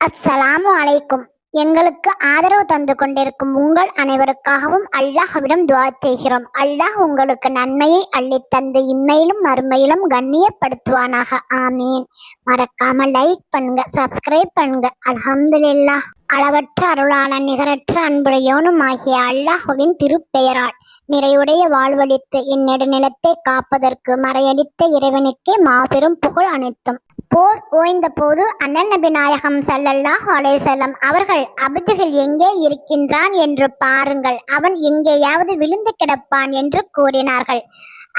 அஸ்ஸலாமு அலைக்கும். எங்களுக்கு ஆதரவு தந்து கொண்டிருக்கும் உங்கள் அனைவருக்காகவும் அல்லாஹ்விடம் துஆ செய்கிறோம். அல்லாஹ் உங்களுக்கு நன்மையை அள்ளித் தந்து இம்மையிலும் மறுமையிலும் கண்ணியப்படுத்துவானாக. ஆமீன். மறக்காம லைக் பண்ணுங்க, சப்ஸ்கிரைப் பண்ணுங்க. அல்ஹம்துலில்லாஹ். அளவற்ற அருளாளன் நிகரற்ற அன்புடையோனும் ஆகிய அல்லாஹுவின் திருப்பெயரால் நிறைவுடைய வாழ்வழித்து இந்நெடுநிலத்தை காப்பதற்கு மறையடித்த இறைவனுக்கே மாபெரும் புகழ் அனைத்தும். போர் ஓய்ந்த போது அண்ணன் நபி நாயகம் ஸல்லல்லாஹு அலைஹி வஸல்லம் அவர்கள் அபூஜஹல் எங்கே இருக்கின்றான் என்று பாருங்கள், அவன் எங்கேயாவது விழுந்து கிடப்பான் என்று கூறினார்கள்.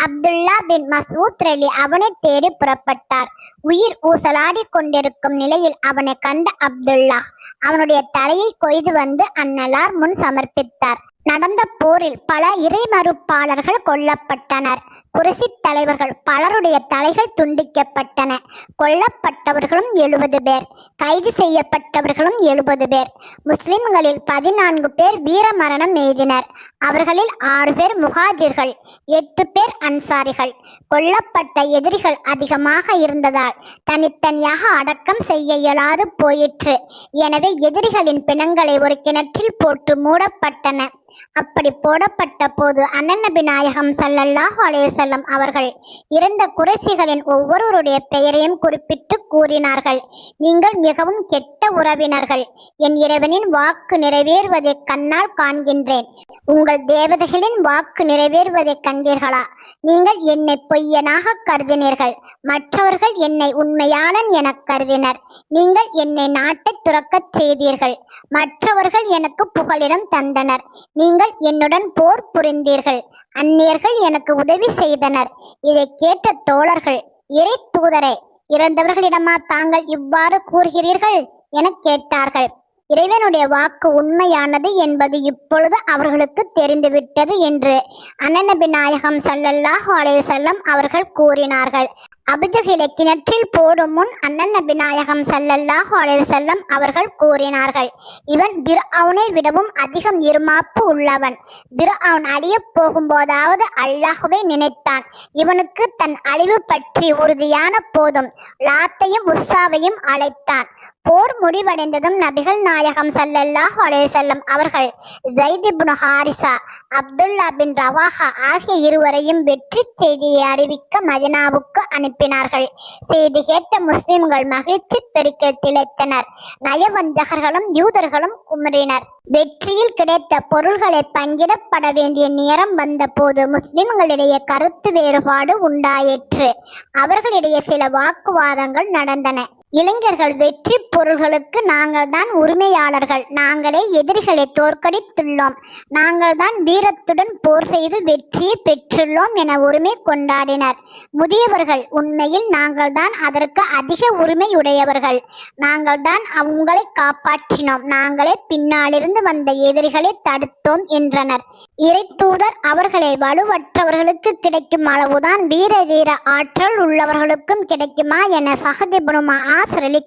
அப்துல்லா பின் மஸ்ஊத் ரலி அவனை தேடி புறப்பட்டார். உயிர் ஊசலாடி கொண்டிருக்கும் நிலையில் அவனை கண்ட அப்துல்லா அவனுடைய தலையை கொய்து வந்து அன்னலார் முன் சமர்ப்பித்தார். நடந்த போரில் பல இறைமறுப்பாளர்கள் கொல்லப்பட்டனர். குறைசி தலைவர்கள் பலருடைய தலைகள் துண்டிக்கப்பட்டன. கொல்லப்பட்டவர்களும் 70 பேர், கைது செய்யப்பட்டவர்களும் 70 பேர். முஸ்லிம்களில் 14 பேர் வீர மரணம் எய்தினர். அவர்களில் 6 பேர் முஹாஜிர்கள், 8 பேர் அன்சாரிகள். கொல்லப்பட்ட எதிரிகள் அதிகமாக இருந்ததால் தனித்தனியாக அடக்கம் செய்ய இயலாது போயிற்று. எனவே எதிரிகளின் பிணங்களை ஒரு கிணற்றில் போட்டு மூடப்பட்டன. அப்படி போடப்பட்ட போது அண்ணன் நபி நாயகம் ஸல்லல்லாஹு அலைஹி வஸல்லம் அவர்கள் இறந்த குறைசிகளின் ஒவ்வொருவருடைய பெயரையும் குறிப்பிட்டு கூறினார்கள், நீங்கள் மிகவும் கெட்ட உறவினர்கள். என் இறைவனின் வாக்கு நிறைவேறுவதை கண்ணால் காண்கின்றேன். உங்கள் தேவதைகளின் வாக்கு நிறைவேறுவதை கண்டீர்களா? நீங்கள் என்னை பொய்யனாக கருதினீர்கள், மற்றவர்கள் என்னை உண்மையாளன் என கருதினர். நீங்கள் என்னை நாட்டை துறக்கச் செய்தீர்கள், மற்றவர்கள் எனக்கு புகலிடம் தந்தனர். நீங்கள் என்னுடன் போர் புரிந்தீர்கள், அந்நியர்கள் எனக்கு உதவி செய்தனர். இதை கேட்ட தோழர்கள், இறை தூதரே, இறந்தவர்களிடமா தாங்கள் இவ்வாறு கூறுகிறீர்கள் என கேட்டார்கள். இறைவனுடைய வாக்கு உண்மையானது என்பது இப்பொழுது அவர்களுக்கு தெரிந்துவிட்டது என்று அண்ணன் நபி நாயகம் ஸல்லல்லாஹு அலைஹி வஸல்லம் அவர்கள் கூறினார்கள். அபூஜஹலை கிணற்றில் போடும் முன் அண்ணன் நபி நாயகம் ஸல்லல்லாஹு அலைஹி வஸல்லம் அவர்கள் கூறினார்கள், இவன் பிர்அவுனை விடவும் அதிகம் இருமாப்பு உள்ளவன். பிர்அவுன் அழிய போகும்போதாவது அல்லாஹ்வை நினைத்தான். இவனுக்கு தன் அழிவு பற்றி உறுதியான போதும் லாத்தையும் உஸ்ஸாவையும் அழைத்தான். போர் முடிவடைந்ததும் நபிகள் நாயகம் ஸல்லல்லாஹு அலைஹி வஸல்லம் அவர்கள் ஸைத் இப்னு ஹாரிஸா, அப்துல்லா பின் ரவாஹா ஆகிய இருவரையும் வெற்றி செய்தியை அறிவிக்க மதீனாவுக்கு அனுப்பினார்கள். செய்தி கேட்ட முஸ்லிம்கள் மகிழ்ச்சி பெருக்கில் திளைத்தனர். நயவஞ்சகர்களும் யூதர்களும் குமுறினர். வெற்றியில் கிடைத்த பொருள்களை பங்கிடப்பட வேண்டிய நேரம் வந்த போது முஸ்லிம்களிடையே கருத்து வேறுபாடு உண்டாயிற்று. அவர்களிடையே சில வாக்குவாதங்கள் நடந்தன. இளைஞர்கள் வெற்றி பொருள்களுக்கு நாங்கள் தான் உரிமையாளர்கள், நாங்களே எதிரிகளை தோற்கடித்துள்ளோம், நாங்கள் தான் வீரத்துடன் போர் செய்து வெற்றியை பெற்றுள்ளோம் என உரிமை கொண்டாடினர். முதியவர்கள், உண்மையில் நாங்கள் தான் அதற்கு அதிக உரிமையுடையவர்கள், நாங்கள் தான் அவங்களை காப்பாற்றினோம், நாங்களே பின்னாலிருந்து வந்த எதிரிகளை தடுத்தோம் என்றனர். இறை தூதர் அவர்களை வலுவற்றவர்களுக்கு கிடைக்கும் அளவுதான் வீர தீர ஆற்றல் உள்ளவர்களுக்கும் கிடைக்குமா என ஸஅத் இப்னு முஆஸ்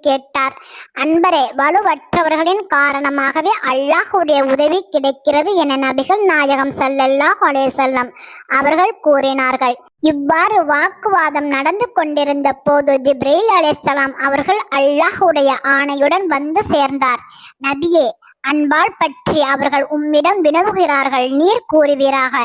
கேட்டார். அன்பரே, வலுவற்றவர்களின் காரணமாகவே அல்லாஹ்வுடைய உதவி கிடைக்கிறது என நபிகள் நாயகம் ஸல்லல்லாஹு அலைஹி வஸல்லம் அவர்கள் கூறினார்கள். இவ்வாறு வாக்குவாதம் நடந்து கொண்டிருந்த போது ஜிப்ரீல் அலைஹிஸ்ஸலாம் அவர்கள் அல்லாஹ்வுடைய ஆணையுடன் வந்து சேர்ந்தார். நபியே, அன்பால் பற்றி அவர்கள் உம்மிடம் வினவுகிறார்கள், நீர் கூறுவீராக.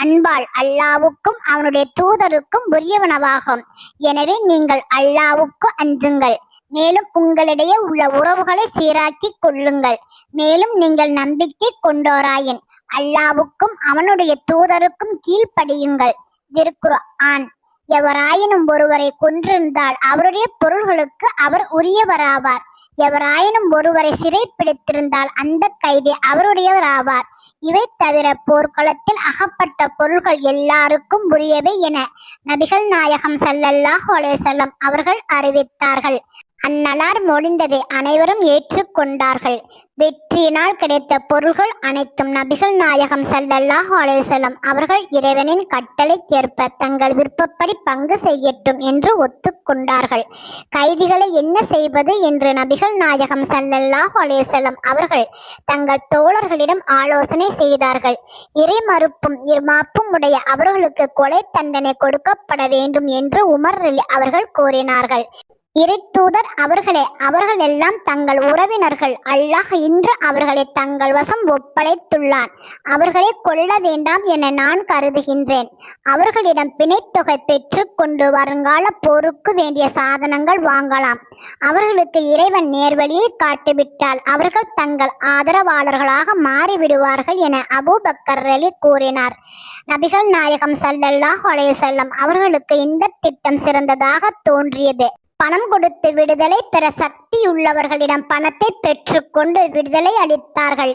அன்பால் அல்லாஹ்வுக்கும் அவனுடைய தூதருக்கும் உரியவனவாகும். எனவே நீங்கள் அல்லாஹ்வுக்கு அஞ்சுங்கள், மேலும் உங்களிடையே உள்ள உறவுகளை சீராக்கிக் கொள்ளுங்கள். மேலும் நீங்கள் நம்பிக்கை கொண்டோராயின் அல்லாஹ்வுக்கும் அவனுடைய தூதருக்கும் கீழ்ப்படியுங்கள். திருக்குர்ஆன். எவராயினும் ஒருவரை கொன்றிருந்தால் அவருடைய பொருள்களுக்கு அவர் உரியவராவார். எவராயினும் ஒருவரை சிறைப்பிடித்திருந்தால் அந்த கைதி அவருடையவராவார். இவை தவிர போர்க்களத்தில் அகப்பட்ட பொருள்கள் எல்லாருக்கும் உரியவை என நபிகள் நாயகம் ஸல்லல்லாஹு அலைஹி வஸல்லம் அவர்கள் அறிவித்தார்கள். அந்நலார் முடிந்ததை அனைவரும் ஏற்றுக்கொண்டார்கள். வெற்றியினால் கிடைத்த பொருள்கள் அனைத்தும் நபிகள் நாயகம் ஸல்லல்லாஹு அலைஹி வஸல்லம் அவர்கள் இறைவனின் கட்டளைக்கேற்ப தங்கள் விருப்பப்படி பங்கு செய்யட்டும் என்று ஒத்துக்கொண்டார்கள். கைதிகளை என்ன செய்வது என்று நபிகள் நாயகம் ஸல்லல்லாஹு அலைஹி வஸல்லம் அவர்கள் தங்கள் தோழர்களிடம் ஆலோசனை செய்தார்கள். இறை மறுப்பும் இருமாப்பும் உடைய அவர்களுக்கு கொலை தண்டனை கொடுக்கப்பட வேண்டும் என்று உமர் அவர்கள் கூறினார்கள். இறைத்தூதர் அவர்களே, அவர்கள் எல்லாம் தங்கள் உறவினர்கள். அல்லாஹ் இன்று அவர்களை தங்கள் வசம் ஒப்படைத்துள்ளான். அவர்களை கொல்ல வேண்டாம் என நான் கருதுகின்றேன். அவர்களிடம் பிணைத்தொகை பெற்று கொண்டு வருங்கால போருக்கு வேண்டிய சாதனங்கள் வாங்கலாம். அவர்களுக்கு இறைவன் நேர்வழியை காட்டிவிட்டால் அவர்கள் தங்கள் ஆதரவாளர்களாக மாறிவிடுவார்கள் என அபூபக்கர் ரலி கூறினார். நபிகள் நாயகம் ஸல்லல்லாஹு அலைஹி வஸல்லம் அவர்களுக்கு இந்த திட்டம் சிறந்ததாக தோன்றியது. பணம் கொடுத்து விடுதலை பெற சக்தியுள்ளவர்களிடம் பணத்தை பெற்றுக்கொண்டு விடுதலை அளித்தார்கள்.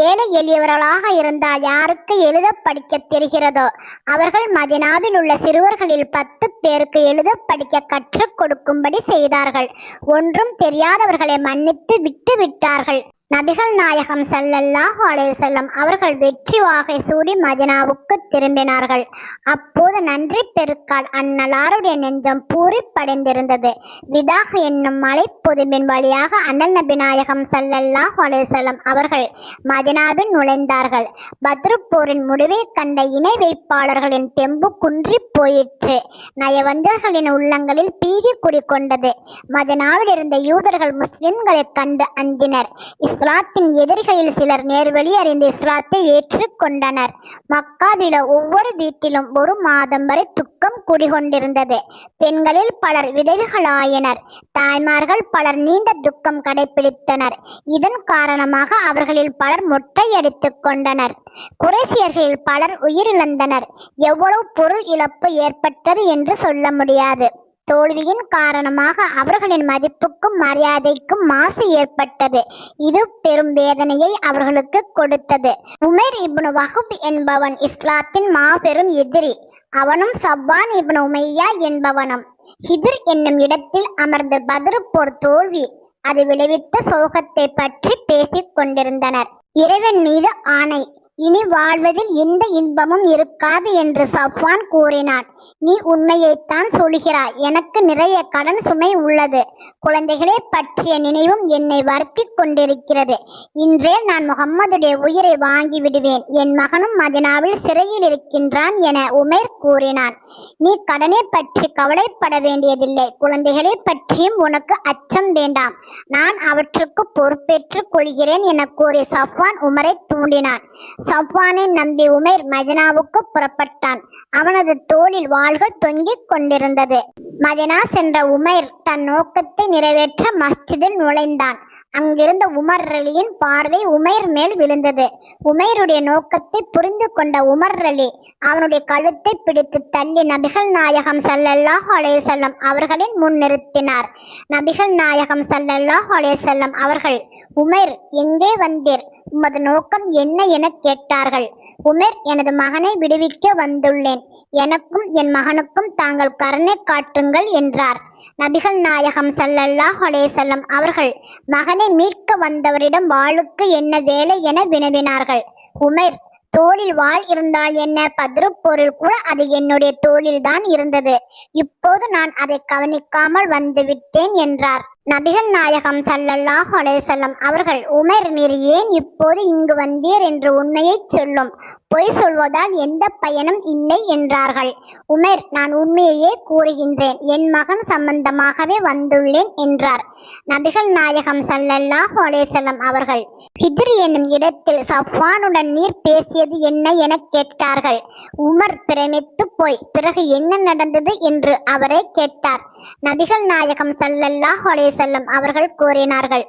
ஏழை எளியவர்களாக இருந்தால் யாருக்கு எழுத படிக்க தெரிகிறதோ அவர்கள் மதினாவில் உள்ள சிறுவர்களில் 10 பேருக்கு எழுத படிக்க கற்றுக் கொடுக்கும்படி செய்தார்கள். ஒன்றும் தெரியாதவர்களை மன்னித்து விட்டு விட்டார்கள். நபிகள் நாயகம் ஸல்லல்லாஹு அலைஹி வஸல்லம் அவர்கள் வெற்றி வாகை சூடி மதினாவுக்கு திரும்பினார்கள். அப்போது நன்றி பெருக்கால் அன்னலாருடைய நெஞ்சம் பூரிப்படைந்திருந்தது. விதாக என்னும் மலைப்பொதும்பின் வழியாக அண்ணல் நபி நாயகம் ஸல்லல்லாஹு அலைஹி வஸல்லம் அவர்கள் மதினாவில் நுழைந்தார்கள். பத்ரு போரின் முடிவை கண்ட இணை வைப்பாளர்களின் தெம்பு குன்றி போயிற்று. நயவந்தர்களின் உள்ளங்களில் பீதி குடிகொண்டது. மதினாவில் இருந்த யூதர்கள் முஸ்லிம்களை கண்டு அஞ்சினர். இஸ்லாத்தின் எதிரிகளில் சிலர் நேர்வழி அறிந்து இஸ்லாத்தை ஏற்றுக் கொண்டனர். மக்காவில ஒவ்வொரு வீட்டிலும் ஒரு மாதம் வரை துக்கம் குடிகொண்டிருந்தது. பெண்களில் பலர் விதவைகளாயினர். தாய்மார்கள் பலர் நீண்ட துக்கம் கடைபிடித்தனர். இதன் காரணமாக அவர்களில் பலர் மொட்டையடித்துக் கொண்டனர். குறைசியர்களில் பலர் உயிரிழந்தனர். எவ்வளவு பொருள் இழப்பு ஏற்பட்டது என்று சொல்ல முடியாது. தோல்வியின் காரணமாக அவர்களின் மதிப்புக்கும் மரியாதைக்கும் மாசு ஏற்பட்டது. இது பெரும் வேதனையை அவர்களுக்கு கொடுத்தது. உமைர் இப்னு வஹப் என்பவன் இஸ்லாத்தின் மாபெரும் எதிரி. அவனும் சப்வான் இப்னு உமையா என்பவனும் ஹிஜ்ர் என்னும் இடத்தில் அமர்ந்து பத்ரு போர் தோல்வி அது விளைவித்த சோகத்தை பற்றி பேசிக் கொண்டிருந்தனர். இறைவன் மீது ஆணை, இனி வாழ்வதில் எந்த இன்பமும் இருக்காது என்று சப்வான் கூறினான். நீ உண்மையைத்தான் சொல்கிறாய். எனக்கு நிறைய கடன் சுமை உள்ளது. குழந்தைகளை பற்றிய நினைவும் என்னை வருத்தி கொண்டிருக்கிறது. இன்றே நான் முகம்மதுடைய உயிரை வாங்கி விடுவேன். என் மகனும் மதினாவில் சிறையில் இருக்கின்றான் என உமைர் கூறினான். நீ கடனை பற்றி கவலைப்பட வேண்டியதில்லை. குழந்தைகளை பற்றியும் உனக்கு அச்சம் வேண்டாம். நான் அவற்றுக்கு பொறுப்பேற்றுக் கொள்கிறேன் என கூறி சப்வான் உமரை தூண்டினான். சப்வானை நம்பி உமைர் மதினாவுக்கு புறப்பட்டான். அவனது தோளில் வாள்கள் தொங்கிக் கொண்டிருந்தது. மதினா சென்ற உமைர் தன் நோக்கத்தை நிறைவேற்ற மஸ்ஜிதில் நுழைந்தான். அங்கிருந்த உமர் ரலியின் பார்வை உமைர் மேல் விழுந்தது. உமைருடைய நோக்கத்தை புரிந்து கொண்ட உமர் ரலி அவனுடைய கழுத்தை பிடித்து தள்ளி நபிகள் நாயகம் ஸல்லல்லாஹு அலைஹி வஸல்லம் அவர்களின் முன் நிறுத்தினார். நபிகள் நாயகம் ஸல்லல்லாஹு அலைஹி வஸல்லம் அவர்கள், உமைர், எங்கே வந்தீர்? உமது நோக்கம் என்ன என கேட்டார்கள். உமைர், எனது மகனை விடுவிக்க வந்துள்ளேன். எனக்கும் என் மகனுக்கும் தாங்கள் கருணை காட்டுங்கள் என்றார். நபிகள் நாயகம் ஸல்லல்லாஹு அலைஹி வஸல்லம் அவர்கள் மகனை மீட்க வந்தவரிடம் வாளுக்கு என்ன வேலை என வினவினார்கள். உமைர், தோளில் வாள் இருந்தால் என்ன? பத்ரு போரில் கூட அது என்னுடைய தோளில் தான் இருந்தது. இப்போது நான் அதை கவனிக்காமல் வந்துவிட்டேன் என்றார். நபிகள் நாயகம் ஸல்லல்லாஹு அலைஹி வஸல்லம் அவர்கள், உமைர், நீர் ஏன் இப்போது இங்கு வந்தீர் என்று உண்மையை சொல்லும். பொய் சொல்வதால் எந்த பயனும் இல்லை என்றார்கள். உமைர், நான் உண்மையையே கூறுகின்றேன். என் மகன் சம்பந்தமாகவே வந்துள்ளேன் என்றார். நபிகள் நாயகம் ஸல்லல்லாஹு அலைஹி வஸல்லம் அவர்கள், ஹிஜ்ர் என்னும் இடத்தில் சப்வானுடன் நீர் பேசியது என்ன என கேட்டார்கள். உமர் பிரமித்து போய் பிறகு என்ன நடந்தது என்று அவரை கேட்டார். நபிகள் நாயகம் ஸல்லல்லாஹு அலைஹி வஸல்லம் அவர்கள் கூறினார்கள்,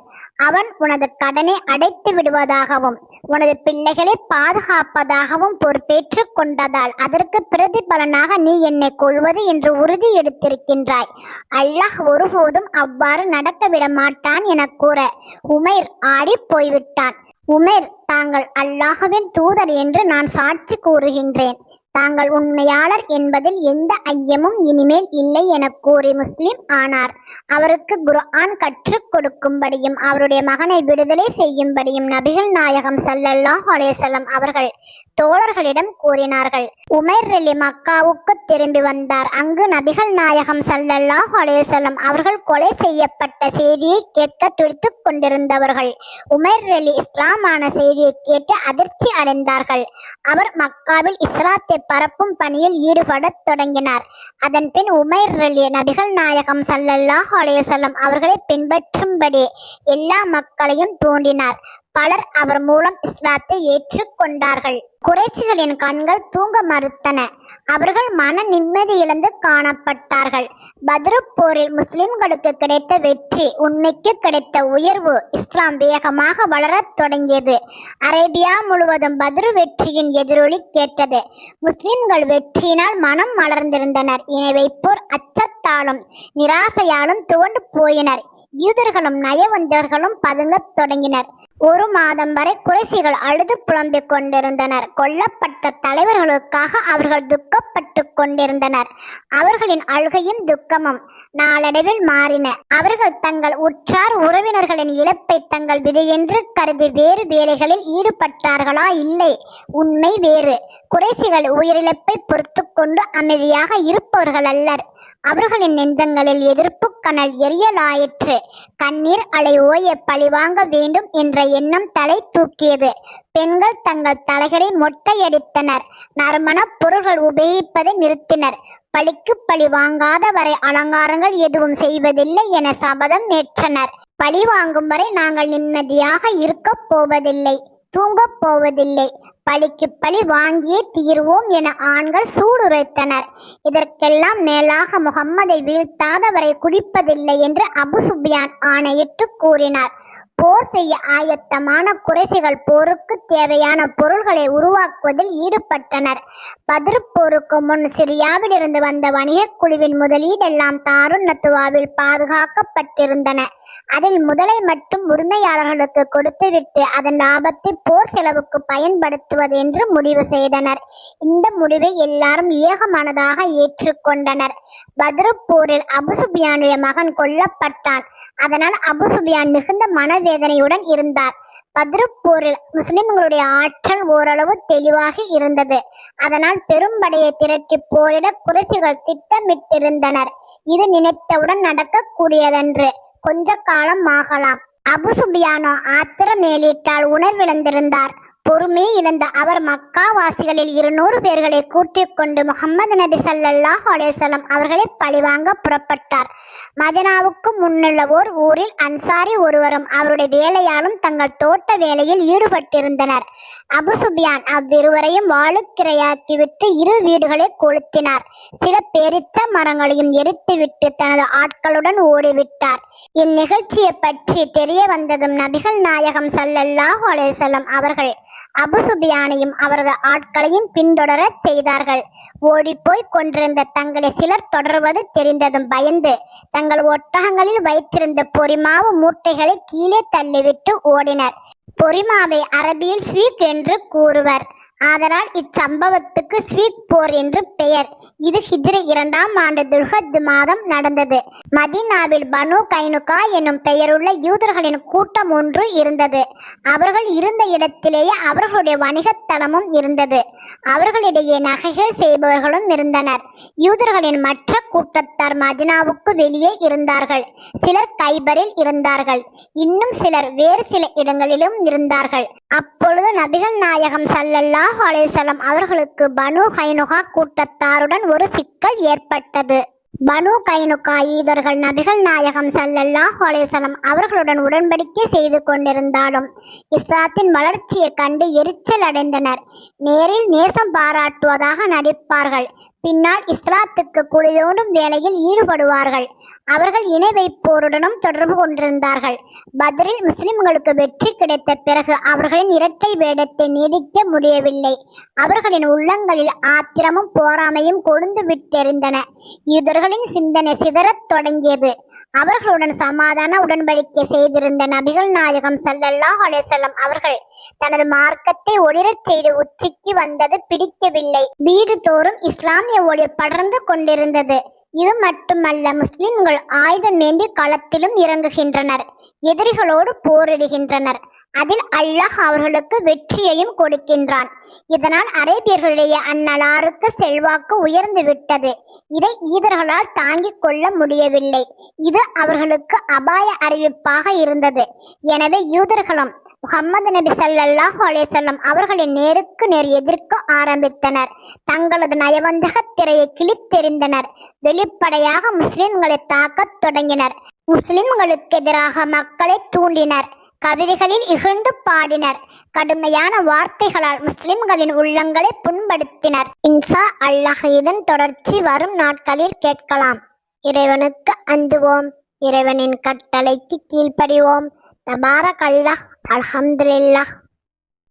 அவன் உனது கடனை அடைத்து விடுவதாகவும் உனது பிள்ளைகளை பாதுகாப்பதாகவும் பொறுப்பேற்றுக் கொண்டதால் அதற்கு பிரதிபலனாக நீ என்னை கொள்வது என்று உறுதி எடுத்திருக்கின்றாய். அல்லாஹ் ஒருபோதும் அவ்வாறு நடக்க விட மாட்டான் என கூற உமைர் ஆடி போய்விட்டான். உமைர், தாங்கள் அல்லாஹ்வின் தூதர் என்று நான் சாட்சி கூறுகின்றேன். தாங்கள் உண்மையாளர் என்பதில் எந்த ஐயமும் இனிமேல் இல்லை என கூறி முஸ்லிம் ஆனார். அவருக்கு குர்ஆன் கற்றுக் கொடுக்கும்படியும் அவருடைய மகனை விடுதலை செய்யும்படியும் நபிகள் நாயகம் ஸல்லல்லாஹு அலைஹி வஸல்லம் அவர்கள் தோழர்களிடம் கூறினார்கள். உமைர் ரலி மக்காவுக்கு திரும்பி வந்தார். அங்கு நபிகள் நாயகம் ஸல்லல்லாஹு அலைஹி வஸல்லம் அவர்கள் கொலை செய்யப்பட்ட செய்தியை கேட்க துடித்துக் கொண்டிருந்தவர்கள். உமைர் ரலி இஸ்லாமான செய்தியை கேட்டு அதிர்ச்சி அடைந்தார்கள். அவர் மக்காவில் இஸ்லாத்தை பரப்பும் பணியில் ஈடுபடத் தொடங்கினார். அதன் பின் உமைர் நபிகள் நாயகம் ஸல்லல்லாஹு அலைஹி வஸல்லம் அவர்களை பின்பற்றும்படி எல்லா மக்களையும் தூண்டினார். பலர் அவர் மூலம் இஸ்லாத்தை ஏற்றுக்கொண்டார்கள். குறைஷிகளின் கண்கள் தூங்க மறுத்தன. அவர்கள் மன நிம்மதி இழந்து காணப்பட்டார்கள். பத்ரு போரில் முஸ்லிம்களுக்கு கிடைத்த வெற்றி, உண்மைக்கு கிடைத்த உயர்வு, இஸ்லாம் வேகமாக வளரத் தொடங்கியது. அரேபியா முழுவதும் பத்ரு வெற்றியின் எதிரொலி கேட்டது. முஸ்லிம்கள் வெற்றியினால் மனம் மலர்ந்திருந்தனர். எனவே போர் அச்சத்தாலும் நிராசையாலும் துவண்டு போயினர். யூதர்களும் நயவந்தர்களும் பதுங்கத் தொடங்கினர். ஒரு மாதம் வரை குறைஷிகள் அழுது புலம்பிக் கொண்டிருந்தனர். கொல்லப்பட்ட தலைவர்களுக்காக அவர்கள் துக்கப்பட்டு கொண்டிருந்தனர். அவர்களின் அழுகையும் துக்கமும் நாளடைவில் மாறின. அவர்கள் தங்கள் உற்றார் உறவினர்களின் இழப்பை தங்கள் விதையென்று கருதி வேறு வேலைகளில் ஈடுபட்டார்களா? இல்லை, உண்மை வேறு. குறைஷிகள் உயிரிழப்பை பொறுத்து கொண்டு அமைதியாக இருப்பவர்கள் அல்லர். அவர்களின் நெஞ்சங்களில் எதிர்ப்பு கனல் எரியலாயிற்று. கண்ணீர் அலை ஓய பழிவாங்க வேண்டும் என்ற எண்ணம் தலை தூக்கியது. பெண்கள் தங்கள் தலைகளை மொட்டையடித்தனர். நறுமண பொருள்கள் உபயோகிப்பதை நிறுத்தினர். பழிக்கு பழி வாங்காத வரை அலங்காரங்கள் எதுவும் செய்வதில்லை என சபதம் ஏற்றனர். பழி வாங்கும் வரை நாங்கள் நிம்மதியாக இருக்கப் போவதில்லை, தூங்கப் போவதில்லை, பழிக்கு பழி வாங்கியே தீர்வோம் என ஆண்கள் சூடுரைத்தனர். இதற்கெல்லாம் மேலாக முகம்மதை வீழ்த்தாதவரை குடிப்பதில்லை என்று அபு சுஃபியான் ஆணையிட்டு கூறினார். போர் செய்ய ஆயத்தமான குறைஷிகள் போருக்கு தேவையான பொருள்களை உருவாக்குவதில் ஈடுபட்டனர். பத்ரு போருக்கு முன் சிரியாவில் இருந்து வந்த வணிக குழுவின் முதலீடெல்லாம் தாருன் நத்துவாவில் பாதுகாக்கப்பட்டிருந்தன. அதில் முதலை மட்டும் உரிமையாளர்களுக்கு கொடுத்துவிட்டு அதன் லாபத்தை போர் செலவுக்கு பயன்படுத்துவது என்று முடிவு செய்தனர். இந்த முடிவை எல்லாரும் ஏகமனதாக ஏற்றுக்கொண்டனர். பத்ரு போரில் அபு சுஃபியானுடைய மகன் கொல்லப்பட்டான். அதனால் அபு சுஃபியான் மிகுந்த மனவேதனையுடன் இருந்தார். பத்ரு போரில் முஸ்லிம்களுடைய ஆற்றல் ஓரளவு தெளிவாக இருந்தது. அதனால் பெரும்படையை திரட்டி போரிட குறைஷிகள் திட்டமிட்டிருந்தனர். இது நினைத்தவுடன் நடக்கக்கூடியதன்று. கொஞ்ச காலம் ஆகலாம். அபு சுஃபியானோ ஆத்திரம் மேலிட்டால் உணர்விழந்திருந்தார். பொறுமை இழந்த அவர் மக்காவாசிகளில் 200 பேர்களை கூட்டிக் கொண்டு முஹம்மது நபி ஸல்லல்லாஹு அலைஹி வஸல்லம் அவர்களை பழிவாங்க புறப்பட்டார். மதீனாவுக்கு முன்னுள்ள ஓர் ஊரில் அன்சாரி ஒருவரும் அவருடைய வேலையாலும் தங்கள் தோட்ட வேலையில் ஈடுபட்டிருந்தனர். அபு சுஃபியான் அவ்விருவரையும் வாளுக்கிரையாக்கிவிட்டு 2 வீடுகளை கொளுத்தினார். சில பேரிச்ச மரங்களையும் எரித்துவிட்டு தனது ஆட்களுடன் ஓடிவிட்டார். இந்நிகழ்ச்சியை பற்றி தெரிய வந்ததும் நபிகள் நாயகம் ஸல்லல்லாஹு அலைஹி வஸல்லம் அவர்கள் அபு சுஃபியானையும் அவரது ஆட்களையும் பின்தொடர செய்தார்கள். ஓடிப்போய் கொண்டிருந்த தங்களை சிலர் தொடர்வது தெரிந்ததும் பயந்து தங்கள் ஒட்டகங்களில் வைத்திருந்த பொறிமாவு மூட்டைகளை கீழே தள்ளிவிட்டு ஓடினர். பொறிமாவை அரபியில் ஸ்வீக் என்று கூறுவர். ஆதலால் இச்சம்பவத்துக்கு ஸ்வீக் போர் என்று பெயர். இது ஹிஜ்ரி 2ஆம் ஆண்டு துல்ஹஜ் மாதம் நடந்தது. மதீனாவில் பனு கைனுகா எனும் பெயருள்ள யூதர்களின் கூட்டம் ஒன்று இருந்தது. அவர்கள் இருந்த இடத்திலேயே அவர்களுடைய வணிகத்தலமும் இருந்தது. அவர்களிடையே நகைகள் செய்பவர்களும் இருந்தனர். யூதர்களின் மற்ற கூட்டத்தார் மதீனாவுக்கு வெளியே இருந்தார்கள். சிலர் கைபரில் இருந்தார்கள். இன்னும் சிலர் வேறு சில இடங்களிலும் இருந்தார்கள். அப்பொழுது நபிகள் நாயகம் ஸல்லல்லாஹு அலைஹி வஸல்லம் அவர்களுக்கு பனு கைனுகா கூட்டத்தாருடன் ஒரு சிக்கல் ஏற்பட்டது. பனு கைனுகா ஈதர்கள் நபிகள் நாயகம் ஸல்லல்லாஹு அலைஹி வஸல்லம் அவர்களுடன் உடன்படிக்கை செய்து கொண்டிருந்தாலும் இஸ்லாத்தின் வளர்ச்சியை கண்டு எரிச்சல் அடைந்தனர். நேரில் நேசம் பாராட்டுவதாக நடிப்பார்கள். பின்னால் இஸ்லாத்துக்கு குளிதோண்டும் வேலையில் ஈடுபடுவார்கள். அவர்கள் இணை வைப்போருடனும் தொடர்பு கொண்டிருந்தார்கள். பத்ரில் முஸ்லிம்களுக்கு வெற்றி கிடைத்த பிறகு அவர்களின் இரட்டை வேடத்தை நீடிக்க முடியவில்லை. அவர்களின் உள்ளங்களில் ஆத்திரமும் போராமையும் கொழுந்து விட்டெறிந்தன. யூதர்களின் சிந்தனை சிதறத் தொடங்கியது. அவர்களுடன் சமாதான உடன்படிக்கை செய்திருந்த நபிகள் நாயகம் ஸல்லல்லாஹு அலைஹி வஸல்லம் அவர்கள் தனது மார்க்கத்தை ஒளிரச் செய்து உச்சிக்கு வந்தது பிடிக்கவில்லை. வீடு தோறும் இஸ்லாமிய ஒளி படர்ந்து கொண்டிருந்தது. இது மட்டுமல்ல, முஸ்லிம்கள் ஆயுதம் ஏந்தி களத்திலும் இறங்குகின்றனர். எதிரிகளோடு போரிடுகின்றனர். அதில் அல்லாஹ் அவர்களுக்கு வெற்றியையும் கொடுக்கின்றான். இதனால் அரேபியர்களுடைய அந்நலாருக்கு செல்வாக்கு உயர்ந்து விட்டது. இதை ஈதர்களால் தாங்கிக் கொள்ள முடியவில்லை. இது அவர்களுக்கு அபாய அறிவிப்பாக இருந்தது. எனவே யூதர்களும் முகம்மது நபி ஸல்லல்லாஹு அலைஹி வஸல்லம் அவர்களின் நேருக்கு நேர் எதிர்க்க ஆரம்பித்தனர். தங்களது நயவஞ்சக திரையை கிழித்தெறிந்தனர். வெளிப்படையாக முஸ்லிம்களை தாக்கத் தொடங்கினர். முஸ்லிம்களுக்கு எதிராக மக்களை தூண்டினர். கவிதைகளில் இகழ்ந்து பாடினர். கடுமையான வார்த்தைகளால் முஸ்லிம்களின் உள்ளங்களை புண்படுத்தினர். இன்ஷா அல்லாஹ் இதன் தொடர்ச்சி வரும் நாட்களில் கேட்கலாம். இறைவனுக்கு அஞ்சுவோம். இறைவனின் கட்டளைக்கு கீழ்ப்படிவோம். தபாரக் அல்லாஹ். அல்ஹம்துலில்லாஹ்.